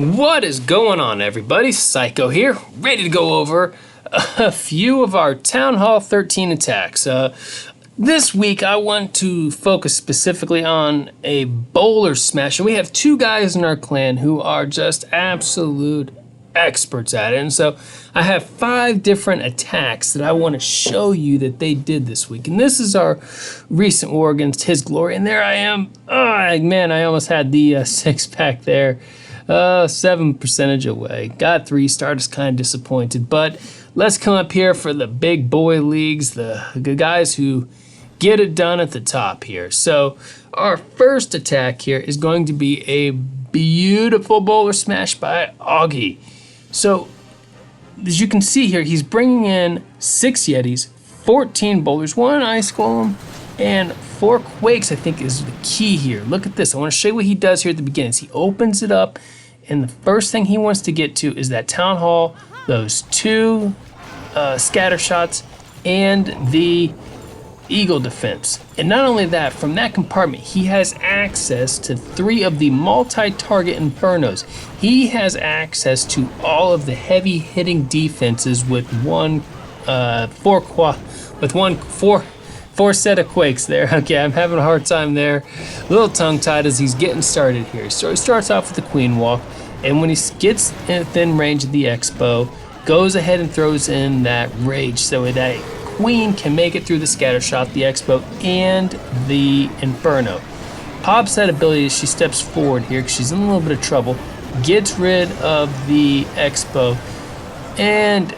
What is going on, everybody? Psycho here, ready to go over a few of our Town Hall 13 attacks. This week I want to focus specifically on a bowler smash, and we have two guys in our clan who are just absolute experts at it. And so I have 5 different attacks that I want to show you that they did this week. And this is our recent war against his glory, and there I am. Oh man, I almost had the 6-pack there. 7% away. Got 3-star, just kind of disappointed. But let's come up here for the big boy leagues, the guys who get it done at the top here. So our first attack here is going to be a beautiful bowler smash by Auggie. So as you can see here, he's bringing in 6 Yetis, 14 bowlers, 1 ice golem, and 4 quakes, I think, is the key here. Look at this. I want to show you what he does here at the beginning. He opens it up, and the first thing he wants to get to is that Town Hall, those 2 scatter shots, and the Eagle defense. And not only that, from that compartment, he has access to 3 of the multi-target infernos. He has access to all of the heavy-hitting defenses with 4 set of quakes there. Okay, I'm having a hard time there. A little tongue-tied as he's getting started here. So he starts off with the Queen Walk, and when he gets in thin range of the Expo, goes ahead and throws in that Rage so that Queen can make it through the Scatter Shot, the Expo, and the Inferno. Pops that ability as she steps forward here because she's in a little bit of trouble, gets rid of the Expo, and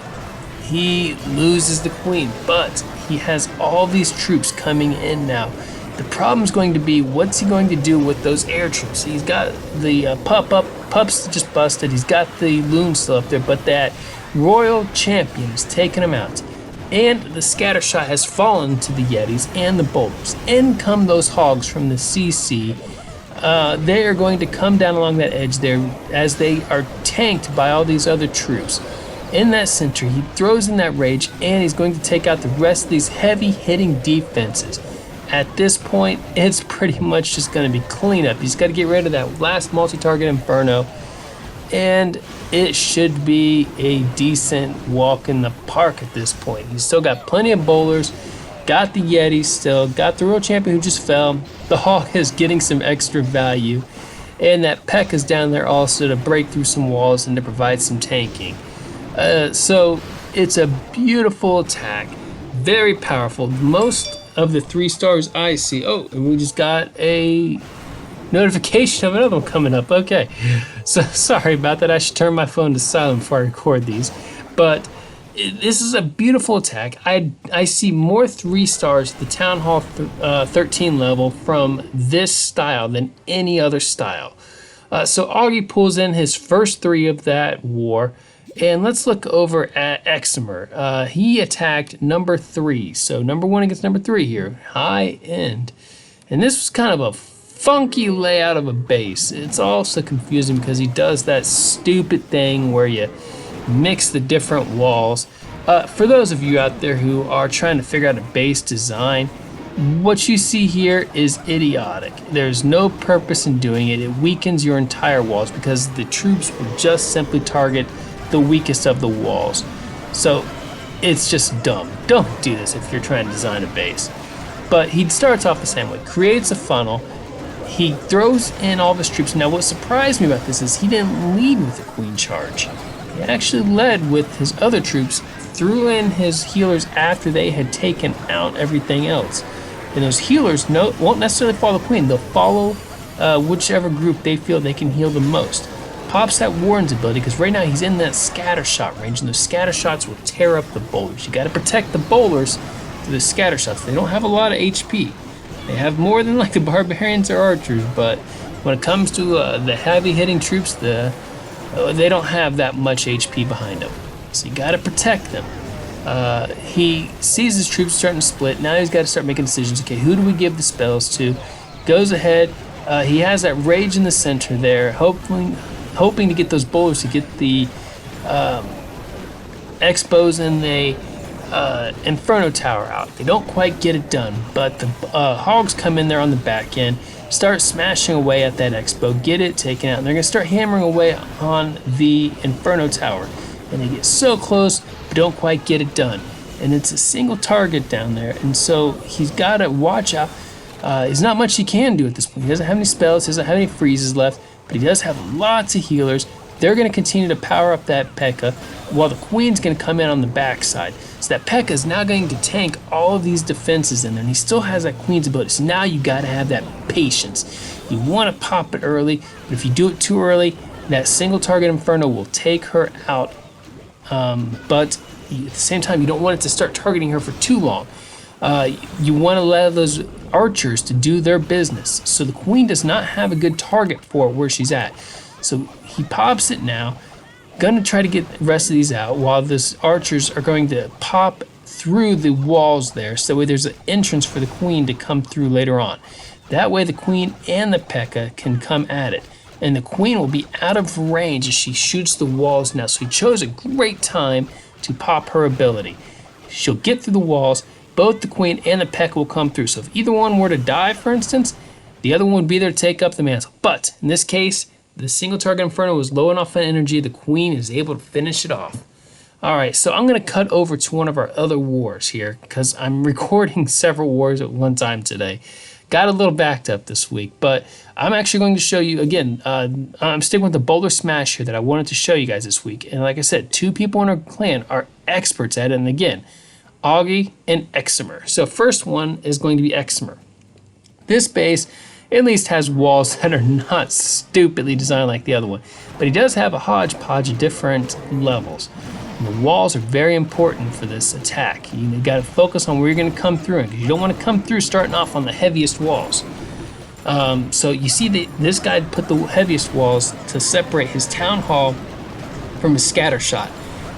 he loses the Queen, but he has all these troops coming in now. The problem is going to be, what's he going to do with those air troops? He's got the Pup's just busted, he's got the Loon still up there, but that Royal Champion is taking him out. And the Scatter Shot has fallen to the Yetis and the Bowlers. In come those Hogs from the CC. They are going to come down along that edge there as they are tanked by all these other troops. In that center, he throws in that Rage, and he's going to take out the rest of these heavy-hitting defenses. At this point, it's pretty much just going to be cleanup. He's got to get rid of that last multi-target Inferno, and it should be a decent walk in the park at this point. He's still got plenty of bowlers, got the Yeti still, got the Royal Champion who just fell. The Hawk is getting some extra value, and that Peck is down there also to break through some walls and to provide some tanking. So it's a beautiful attack, very powerful. Most of the 3 stars I see. Oh, and we just got a notification of another one coming up. Okay, so sorry about that. I should turn my phone to silent before I record these. But this is a beautiful attack. I see more 3 stars at the Town Hall 13 level from this style than any other style. So Auggie pulls in his first 3 of that war. And let's look over at Eczemer. He attacked number 3. So number 1 against number 3 here. High end. And this was kind of a funky layout of a base. It's also confusing because he does that stupid thing where you mix the different walls. For those of you out there who are trying to figure out a base design, what you see here is idiotic. There's no purpose in doing it. It weakens your entire walls because the troops will just simply target the weakest of the walls. So it's just dumb. Don't do this if you're trying to design a base. But he starts off the same way, creates a funnel, he throws in all of his troops. Now what surprised me about this is he didn't lead with a Queen charge. He actually led with his other troops, threw in his healers after they had taken out everything else. And those healers won't necessarily follow the Queen, they'll follow whichever group they feel they can heal the most. Pops that Warren's ability because right now he's in that Scatter Shot range, and those Scatter Shots will tear up the bowlers. You got to protect the bowlers through the Scatter Shots. They don't have a lot of HP. They have more than like the Barbarians or Archers, but when it comes to the heavy-hitting troops, they don't have that much HP behind them. So you got to protect them. He sees his troops starting to split. Now he's got to start making decisions. Okay, who do we give the spells to? Goes ahead. He has that Rage in the center there, hoping to get those bowlers to get the Expos and the Inferno Tower out. They don't quite get it done, but the Hogs come in there on the back end, start smashing away at that Expo, get it taken out, and they're going to start hammering away on the Inferno Tower. And they get so close, but don't quite get it done. And it's a single target down there, and so he's got to watch out. There's not much he can do at this point. He doesn't have any spells, he doesn't have any freezes left, but he does have lots of healers. They're going to continue to power up that P.E.K.K.A. while the Queen's going to come in on the backside. So that P.E.K.K.A. is now going to tank all of these defenses in there, and he still has that Queen's ability. So now you got to have that patience. You want to pop it early, but if you do it too early, that single target Inferno will take her out. But at the same time, you don't want it to start targeting her for too long. You want to allow those archers to do their business. So the Queen does not have a good target for where she's at. So he pops it now, gonna try to get the rest of these out while these archers are going to pop through the walls there. So that way there's an entrance for the Queen to come through later on. That way the Queen and the P.E.K.K.A. can come at it. And the Queen will be out of range as she shoots the walls now. So he chose a great time to pop her ability. She'll get through the walls. Both the Queen and the P.E.K.K.A. will come through. So if either one were to die, for instance, the other one would be there to take up the mantle. But in this case, the single target Inferno was low enough in energy, the Queen is able to finish it off. Alright, so I'm going to cut over to one of our other wars here, because I'm recording several wars at one time today. Got a little backed up this week, but I'm actually going to show you, again, I'm sticking with the Boulder Smash here that I wanted to show you guys this week. And like I said, 2 people in our clan are experts at it, and again, Auggie and Eczemer. So first one is going to be Eczemer. This base at least has walls that are not stupidly designed like the other one. But he does have a hodgepodge of different levels. And the walls are very important for this attack. You got to focus on where you're going to come through, because you don't want to come through starting off on the heaviest walls. So you see this guy put the heaviest walls to separate his Town Hall from his scatter shot.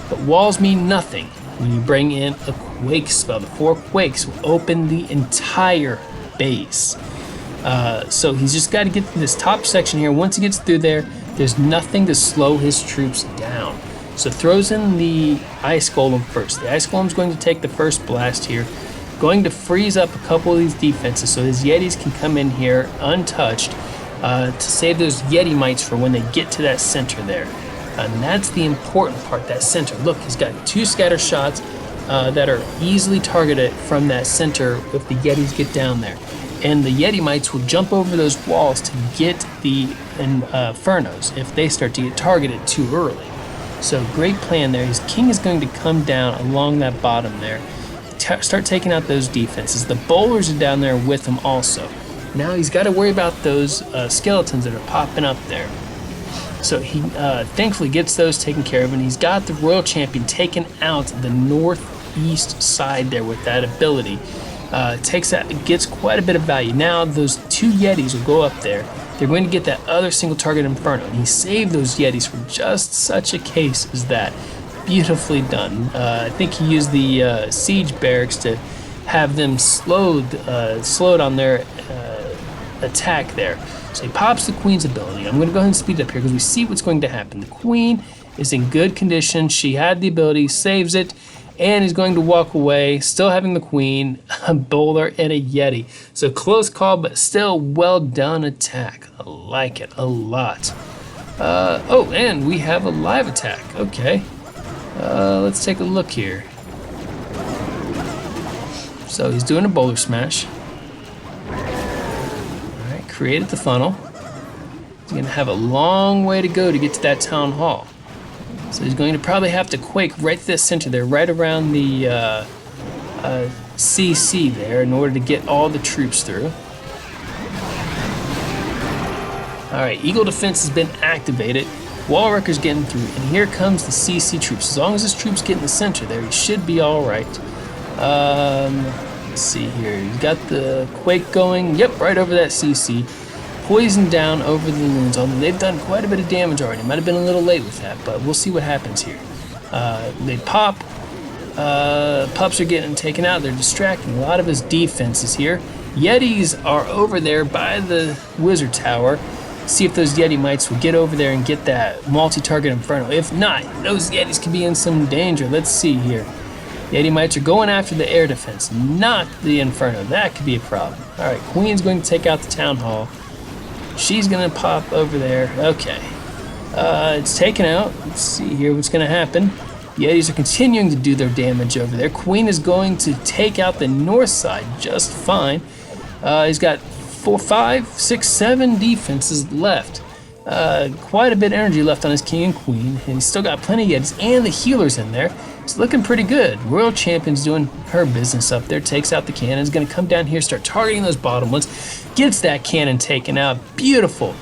But walls mean nothing when you bring in a Quake spell. The 4 Quakes will open the entire base. So he's just got to get through this top section here. Once he gets through there, there's nothing to slow his troops down. So throws in the Ice Golem first. The Ice Golem's going to take the first blast here, going to freeze up a couple of these defenses so his Yetis can come in here untouched to save those Yeti mites for when they get to that center there. And that's the important part, that center. Look, he's got 2 scatter shots that are easily targeted from that center if the Yetis get down there. And the Yeti mites will jump over those walls to get the Infernos if they start to get targeted too early. So great plan there. His king is going to come down along that bottom there, start taking out those defenses. The bowlers are down there with him also. Now he's got to worry about those skeletons that are popping up there. So he thankfully gets those taken care of, and he's got the Royal Champion taken out the northeast side there with that ability. Gets quite a bit of value. Now those 2 Yetis will go up there. They're going to get that other single target Inferno, and he saved those Yetis for just such a case as that. Beautifully done. I think he used the siege barracks to have them slowed on their attack there. So he pops the Queen's ability. I'm going to go ahead and speed it up here because we see what's going to happen. The Queen is in good condition. She had the ability, saves it, and he's going to walk away, still having the Queen, a bowler, and a Yeti. So close call, but still well done attack. I like it a lot. Oh, and we have a live attack. Okay. Let's take a look here. So he's doing a Boulder Smash. Alright, created the funnel. He's going to have a long way to go to get to that Town Hall. So he's going to probably have to Quake right to the center there, right around the CC there, in order to get all the troops through. Alright, Eagle Defense has been activated. Wall Wrecker's getting through, and here comes the CC troops. As long as his troops get in the center there, he should be alright. Let's see here. He's got the Quake going. Yep, right over that CC. Poison down over the loons, although they've done quite a bit of damage already. Might have been a little late with that, but we'll see what happens here. They pop. Pups are getting taken out. They're distracting a lot of his defenses here. Yetis are over there by the Wizard Tower. See if those Yeti mites will get over there and get that multi-target Inferno. If not, those Yetis could be in some danger. Let's see here. Yeti Mites are going after the air defense, not the Inferno. That could be a problem. All right, Queen's going to take out the Town Hall. She's going to pop over there. Okay. It's taken out. Let's see here what's going to happen. Yetis are continuing to do their damage over there. Queen is going to take out the north side just fine. He's got 4, 5, 6, 7 defenses left. Quite a bit of energy left on his king and queen, and he's still got plenty of Yetis and the healers in there. It's looking pretty good. Royal Champion's doing her business up there, takes out the cannon, is going to come down here, start targeting those bottom ones, gets that cannon taken out. Beautiful.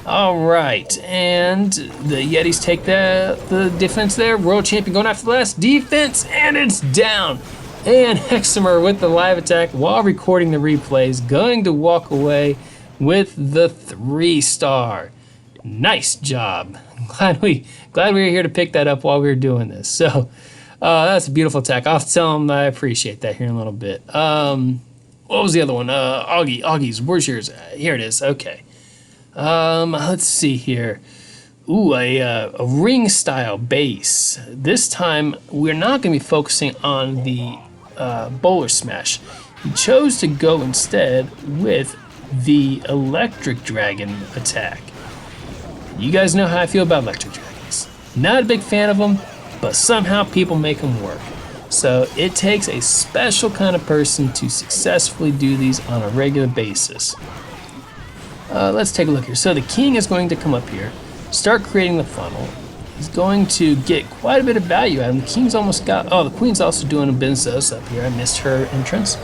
All right, and the Yetis take the defense there. Royal Champion going after the last defense, and it's down. And Eczemer with the live attack while recording the replays, going to walk away with the 3-star. Nice job. Glad we were here to pick that up while we were doing this. So that's a beautiful attack. I'll tell him I appreciate that here in a little bit. What was the other one? Augie's. Where's yours? Here it is. Okay. Let's see here. Ooh, a ring style base. This time we're not going to be focusing on the bowler smash. He chose to go instead with the electric dragon attack. You guys know how I feel about electric dragons. Not a big fan of them, but somehow people make them work. So it takes a special kind of person to successfully do these on a regular basis. Let's take a look here. So the king is going to come up here, start creating the funnel. He's going to get quite a bit of value out of him. The king's almost got, oh, the queen's also doing a business up here. I missed her entrance.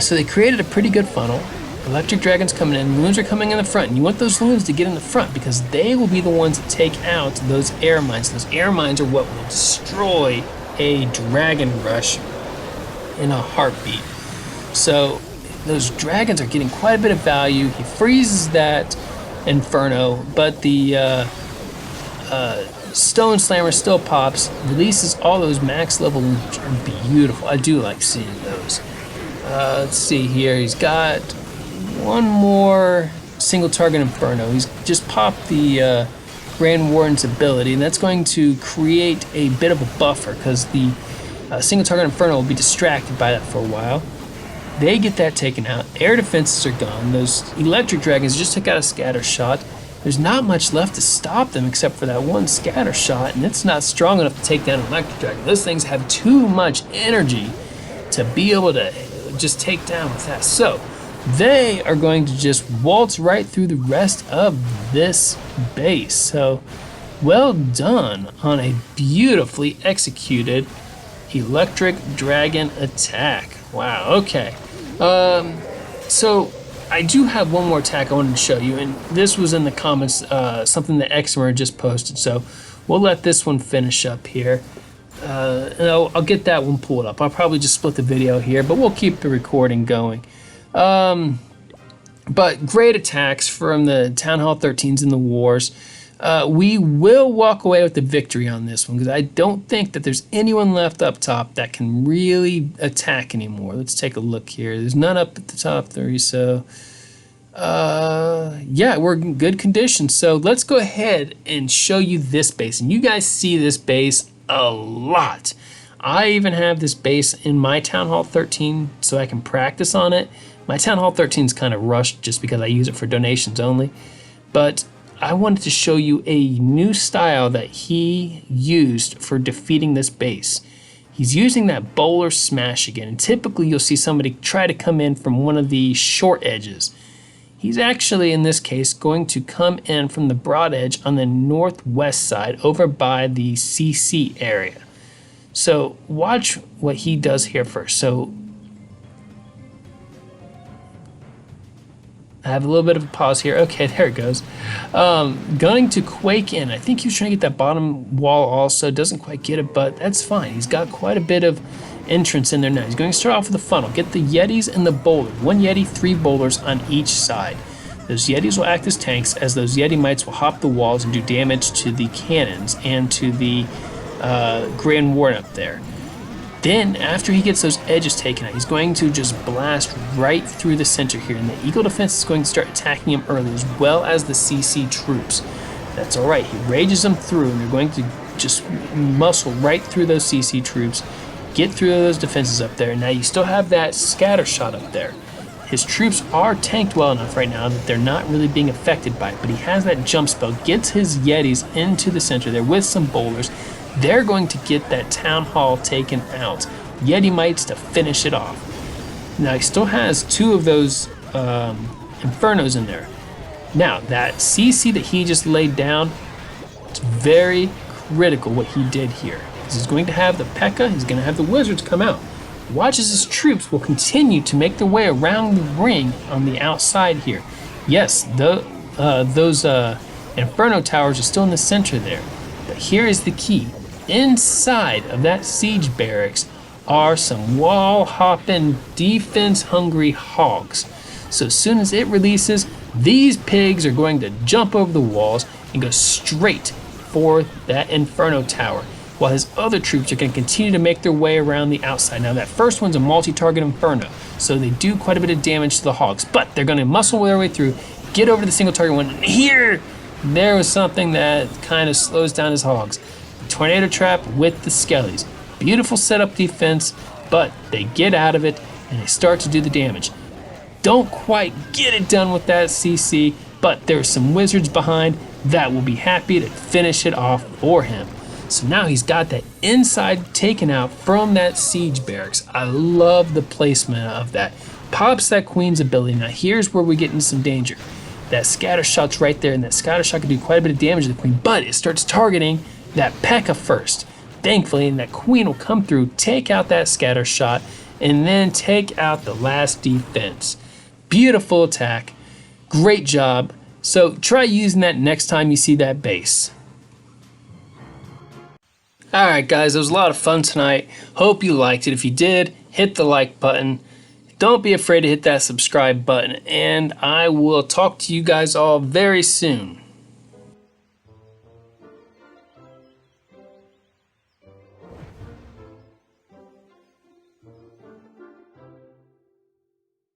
So they created a pretty good funnel. Electric dragons coming in, loons are coming in the front, and you want those loons to get in the front because they will be the ones that take out those air mines. Those air mines are what will destroy a dragon rush in a heartbeat. So those dragons are getting quite a bit of value. He freezes that Inferno, but the Stone Slammer still pops, releases all those max level loons, which are beautiful. I do like seeing those. Let's see here, he's got one more single target Inferno. He's just popped the Grand Warden's ability, and that's going to create a bit of a buffer because the single target Inferno will be distracted by that for a while. They get that taken out. Air defenses are gone. Those electric dragons just took out a scatter shot. There's not much left to stop them except for that one scatter shot, and it's not strong enough to take down an electric dragon. Those things have too much energy to be able to just take down with that. So they are going to just waltz right through the rest of this base. So well done on a beautifully executed electric dragon attack. Wow, okay. So I do have one more attack I wanted to show you, and this was in the comments, something that Eczemer just posted, so we'll let this one finish up here. And I'll get that one pulled up. I'll probably just split the video here, but we'll keep the recording going. But great attacks from the Town Hall 13s in the wars. We will walk away with the victory on this one because I don't think that there's anyone left up top that can really attack anymore. Let's take a look here. There's none up at the top 3, so yeah, we're in good condition. So let's go ahead and show you this base, and you guys see this base a lot. I even have this base in my Town Hall 13 so I can practice on it. My Town Hall 13 is kind of rushed just because I use it for donations only, but I wanted to show you a new style that he used for defeating this base. He's using that bowler smash again, and typically you'll see somebody try to come in from one of the short edges. He's actually, in this case, going to come in from the broad edge on the northwest side over by the CC area. So watch what he does here first. So I have a little bit of a pause here. Okay, there it goes. Going to quake in. I think he was trying to get that bottom wall also. Doesn't quite get it, but that's fine. He's got quite a bit of entrance in there now. He's going to start off with a funnel. Get the Yetis and the bowler. 1 Yeti, 3 bowlers on each side. Those Yetis will act as tanks, as those Yeti mites will hop the walls and do damage to the cannons and to the Grand Warden up there. Then, after he gets those edges taken out, he's going to just blast right through the center here, and the Eagle Defense is going to start attacking him early, as well as the CC troops. That's alright, he rages them through, and they're going to just muscle right through those CC troops, get through those defenses up there. Now you still have that scatter shot up there. His troops are tanked well enough right now that they're not really being affected by it, but he has that jump spell, gets his Yetis into the center there with some boulders. They're going to get that town hall taken out. Yeti mites to finish it off. Now he still has 2 of those Infernos in there. Now that CC that he just laid down, it's very critical what he did here. He's going to have the P.E.K.K.A, he's going to have the wizards come out. Watch as his troops will continue to make their way around the ring on the outside here. Yes, those Inferno towers are still in the center there. But here is the key. Inside of that siege barracks are some wall-hopping, defense-hungry hogs. So as soon as it releases, these pigs are going to jump over the walls and go straight for that Inferno tower, while his other troops are going to continue to make their way around the outside. Now that first one's a multi-target Inferno, so they do quite a bit of damage to the hogs, but they're going to muscle their way through, get over to the single target one, and here, there was something that kind of slows down his hogs. The tornado trap with the skellies. Beautiful setup defense, but they get out of it and they start to do the damage. Don't quite get it done with that CC, but there's some wizards behind that will be happy to finish it off for him. So now he's got that inside taken out from that siege barracks. I love the placement of that. Pops that queen's ability. Now here's where we get into some danger. That scatter shot's right there, and that scatter shot can do quite a bit of damage to the queen, but it starts targeting that P.E.K.K.A first. Thankfully, and that queen will come through, take out that scatter shot, and then take out the last defense. Beautiful attack. Great job. So try using that next time you see that base. Alright guys, it was a lot of fun tonight. Hope you liked it. If you did, hit the like button. Don't be afraid to hit that subscribe button, and I will talk to you guys all very soon.